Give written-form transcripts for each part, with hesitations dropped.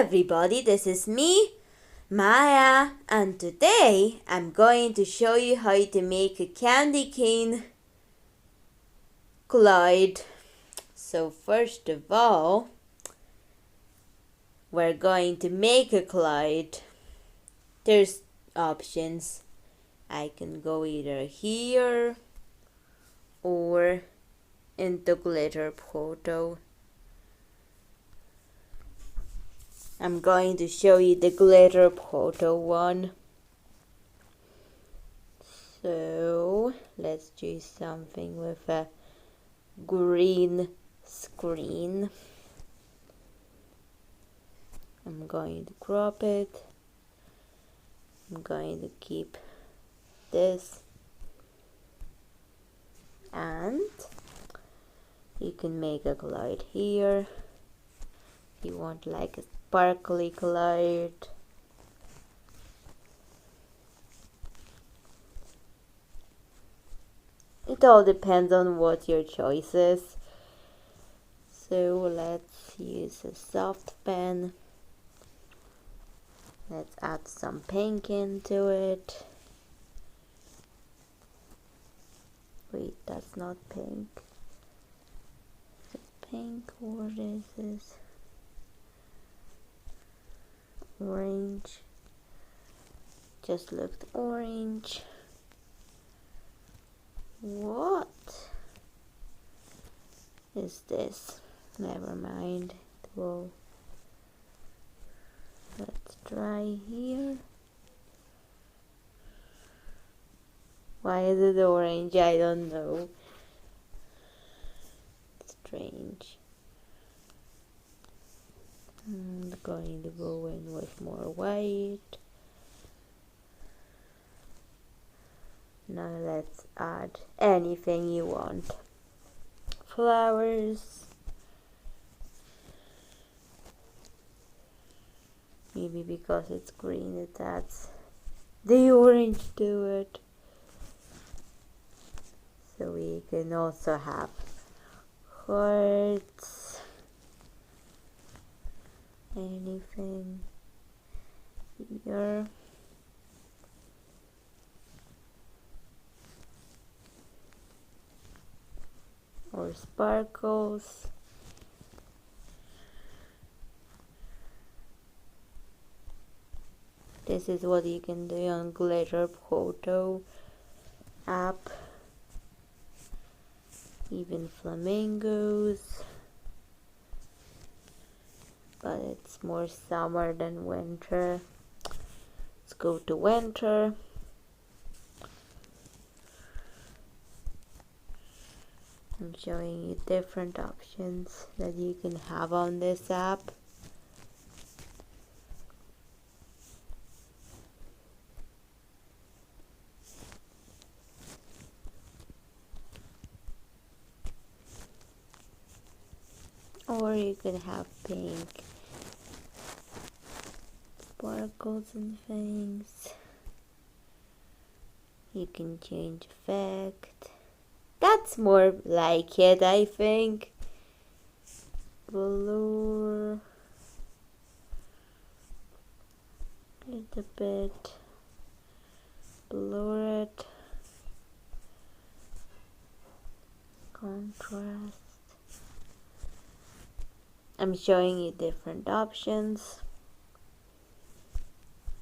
everybody, this is me, Maya, and today I'm going to show you how to make a candy cane glide. So first of all, we're going to make a glide. There's options. I can go either here or into Glitter Photo. I'm going to show you the Glitter Photo one. So let's do something with a green screen. I'm going to crop it. I'm going to keep this, and you can make a glide here if you want like a sparkly glide. It all depends on what your choice is. So let's use a soft pen. Let's add some pink into it. Wait, that's not pink. Is it pink or is this orange? Just looked orange. What is this? Never mind. Well, let's try here. Why is it orange? I don't know. Strange. I'm going to go in with more white. Now let's add anything you want. Flowers. Maybe because it's green it adds the orange to it. So we can also have hearts. Anything here. Or sparkles. This is what you can do on Glitter Photo app. Even flamingos. But it's more summer than winter. Let's go to winter. I'm showing you different options that you can have on this app. Or you can have pink sparkles and things. You can change effect. That's more like it, I think. Blur it a bit. Blur it. Contrast. I'm showing you different options.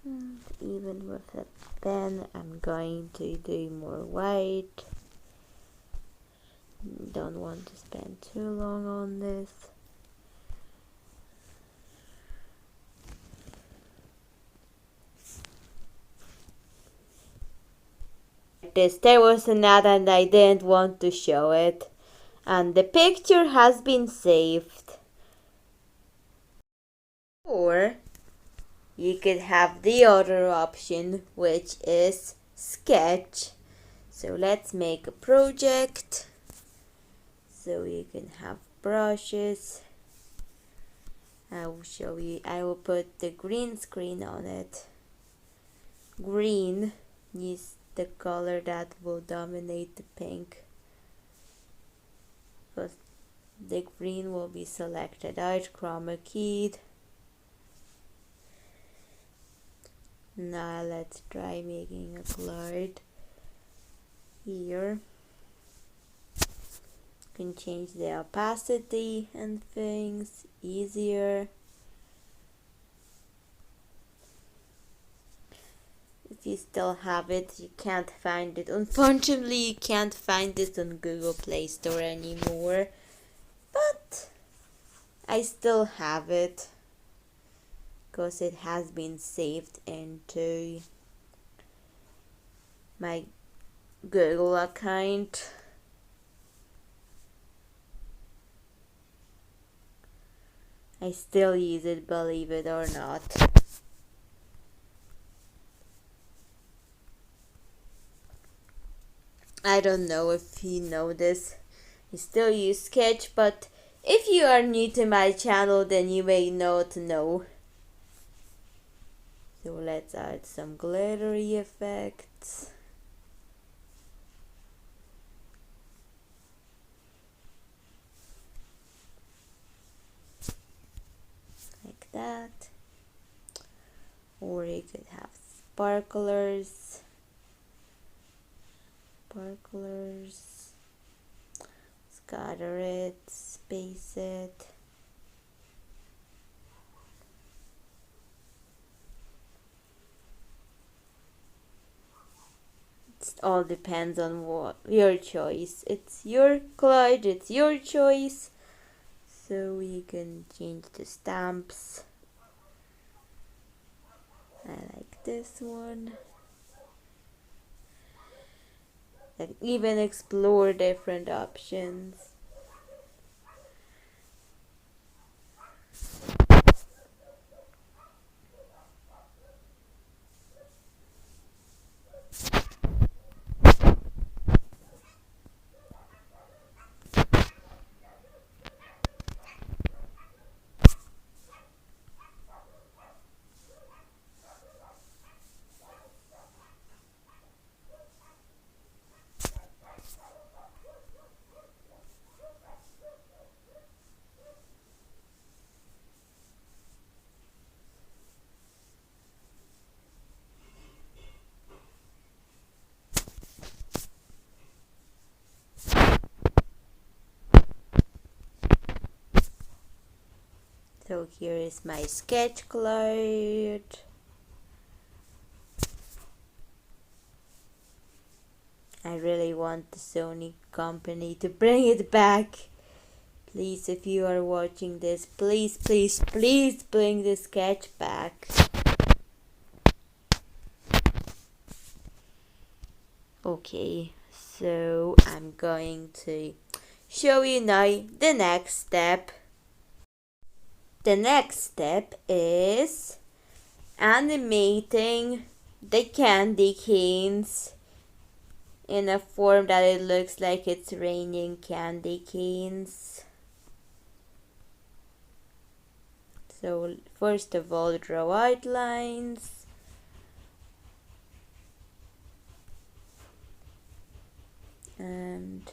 And even with a pen, I'm going to do more white. Don't want to spend too long on this. There was an ad and I didn't want to show it. And the picture has been saved. Or you could have the other option, which is sketch. So let's make a project. So you can have brushes. I will show you. I will put the green screen on it. Green is the color that will dominate the pink, because the green will be selected out, chroma keyed. Now let's try making a cloud here. Can change the opacity and things easier. If you still have it, you can't find it. Unfortunately, you can't find this on Google Play Store anymore. But I still have it because it has been saved into my Google account. I still use it, believe it or not. I don't know if you know this. I still use Sketch, but if you are new to my channel, then you may not know. So let's add some glittery effects. Like that. Or you could have sparklers. Scatter it, space it. It all depends on what your choice. It's your cloud, it's your choice. So you can change the stamps. I like this one. And even explore different options. So here is my sketch cloud. I really want the Sony company to bring it back. Please, if you are watching this, please bring the sketch back. Okay, so I'm going to show you now the next step. The next step is animating the candy canes in a form that it looks like it's raining candy canes. So first of all, draw outlines. And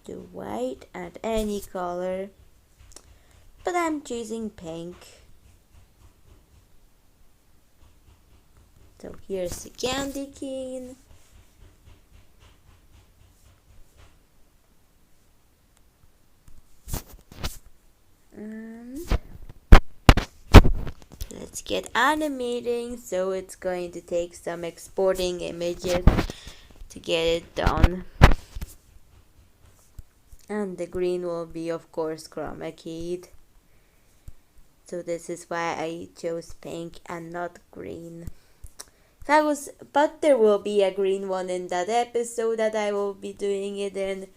do white and any color. But I'm choosing pink. So here's the candy cane. And let's get animating. So it's going to take some exporting images to get it done. And the green will be, of course, chroma keyed. So this is why I chose pink and not green. But there will be a green one in that episode that I will be doing it in.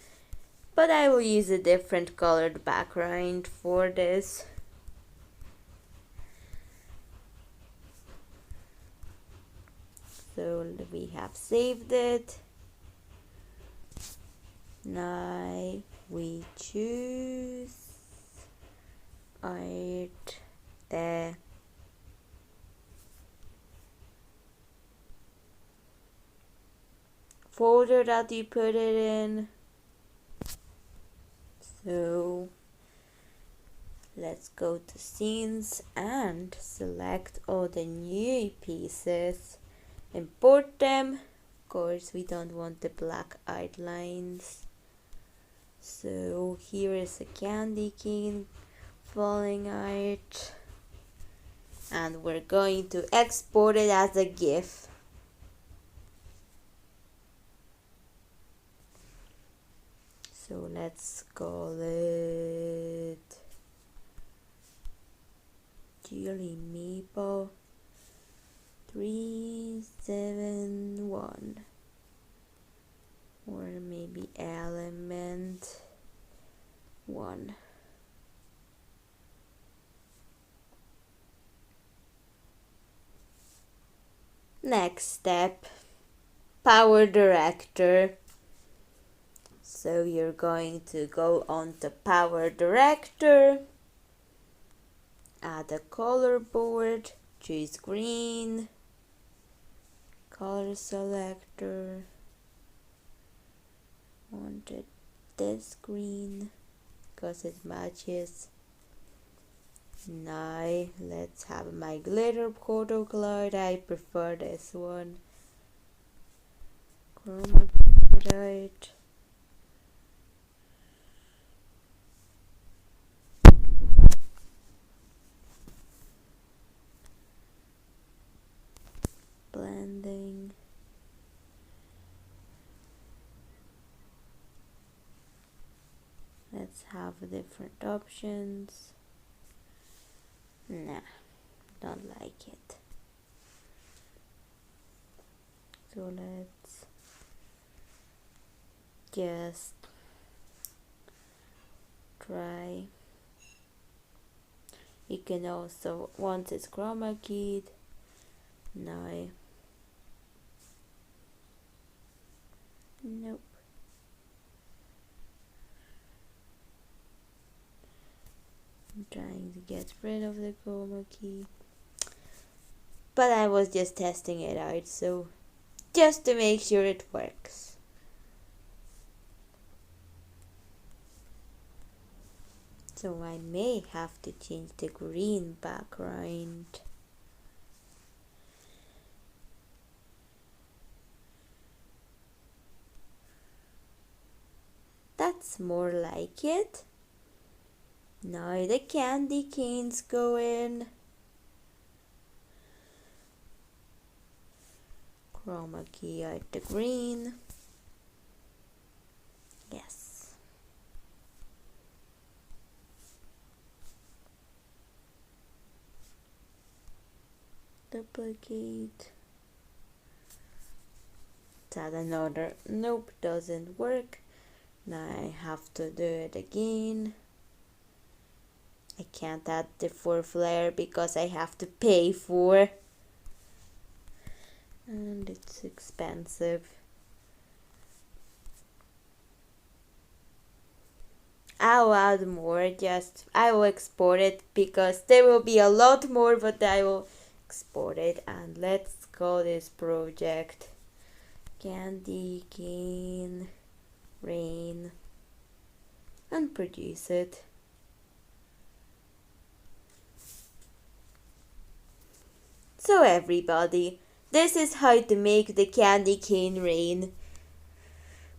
But I will use a different colored background for this. So we have saved it. Now we choose the folder that you put it in. So Let's go to scenes and select all the new pieces. Import them. Of course, we don't want the black outlines. So here is a candy cane falling out. And we're going to export it as a GIF. So let's call it Jelly Maple 371, or maybe Element 1. Next step, Power Director. So you're going to go on to Power Director, add a color board, choose green, color selector, wanted this green because it matches. Now let's have my glitter photo cloud. I prefer this one. Chroma out. Blending. Let's have different options. Nah, don't like it. So let's just try. You can also, once it's chroma keyed, now. Nope. I'm trying to get rid of the chroma key. But I was just testing it out, so just to make sure it works. So I may have to change the green background. That's more like it. Now the candy canes go in. Chroma key out the green. Yes. Duplicate. Add another. Nope, doesn't work. Now I have to do it again. I can't add the fourth layer because I have to pay for, and it's expensive. I'll add more, I will export it because there will be a lot more, but I will export it. And let's call this project Candy Cane Rain and produce it. So everybody, this is how to make the candy cane rain.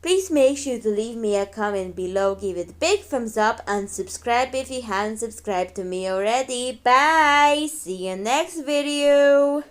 Please make sure to leave me a comment below, give it a big thumbs up, and subscribe if you haven't subscribed to me already. Bye! See you next video!